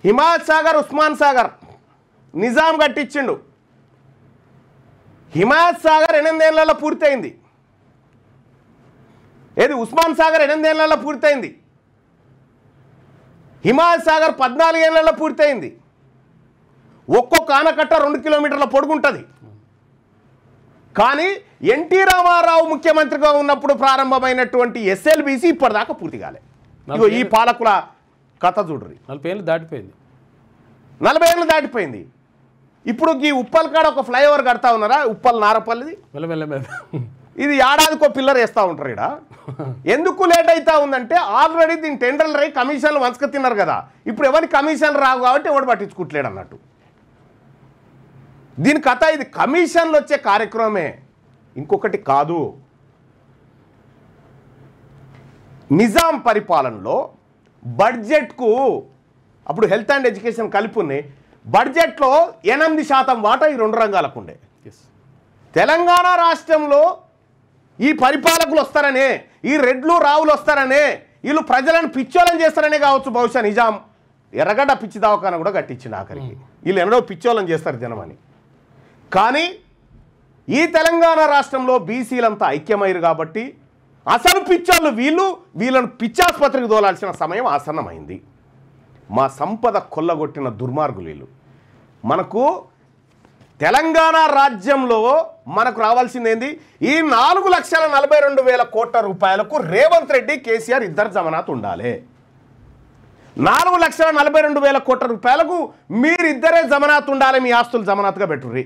హిమాయత్ సాగర్ ఉస్మాన్ సాగర్ నిజాం కట్టించిండు. హిమాయత్ సాగర్ 8 ఏళ్లలో పూర్తయింది. ఏది ఉస్మాన్ సాగర్ 8 ఏళ్లలో పూర్తయింది. హిమాయత్ సాగర్ 14 ఏళ్లలో పూర్తయింది. ఒక్కొక్క ఆనకట్ట 2 కిలోమీటర్ల పొడుగుంటుంది. కానీ ఎన్టీ రామారావు ముఖ్యమంత్రిగా ఉన్నప్పుడు ప్రారంభమైనటువంటి ఎస్ఎల్బీసీ ఇప్పటిదాకా పూర్తి కాలే. ఇగో ఈ పాలకుల కథ చూడ్రి. 40 ఏళ్ళు దాటిపోయింది. 40 ఏళ్ళు దాటిపోయింది. ఇప్పుడు ఈ ఉప్పల్ కాడ ఒక ఫ్లైఓవర్ కడతా ఉన్నారా, ఉప్పల్ నారపల్లిది. ఇది ఏడాదికో పిల్లర్ వేస్తూ ఉంటారు ఇక్కడ. ఎందుకు లేట్ అవుతా ఉందంటే ఆల్రెడీ దీని టెండర్లు రై కమిషన్లు వంచక తిన్నారు కదా. ఇప్పుడు ఎవరికి కమిషన్లు రావు కాబట్టి ఎవడు పట్టించుకుంటలేడు అన్నట్టు దీని కథ. ఇది కమిషన్లు వచ్చే కార్యక్రమమే, ఇంకొకటి కాదు. నిజాం పరిపాలనలో బడ్జెట్కు అప్పుడు హెల్త్ అండ్ ఎడ్యుకేషన్ కలిపి ఉన్నాయి. బడ్జెట్లో 8% వాటా ఈ 2 రంగాలకు ఉండే. తెలంగాణ రాష్ట్రంలో ఈ పరిపాలకులు వస్తారనే, ఈ రెడ్లు రావులు వస్తారనే, వీళ్ళు ప్రజలను పిచ్చోళం చేస్తారనే కావచ్చు. బహుశా నిజాం ఎర్రగడ్డ పిచ్చి దవాఖాన కూడా కట్టించింది ఆఖరికి. వీళ్ళు ఎన్నడో పిచ్చోళం చేస్తారు జనమని. కానీ ఈ తెలంగాణ రాష్ట్రంలో బీసీలంతా ఐక్యమయ్యారు కాబట్టి అసలు పిచ్చోళ్ళు వీళ్ళను పిచ్చాసుపత్రికి దోలాల్సిన సమయం ఆసన్నమైంది. మా సంపద కొల్లగొట్టిన దుర్మార్గులు వీళ్ళు. మనకు తెలంగాణ రాజ్యంలో మనకు రావాల్సింది ఏంది? ఈ 4,42,000 కోట్ల రూపాయలకు రేవంత్ రెడ్డి కేసీఆర్ ఇద్దరు జమానత్ ఉండాలి. 4,42,000 కోట్ల రూపాయలకు మీరిద్దరే జమానత్ ఉండాలి. మీ ఆస్తులు జమానత్గా పెట్టుర్రి.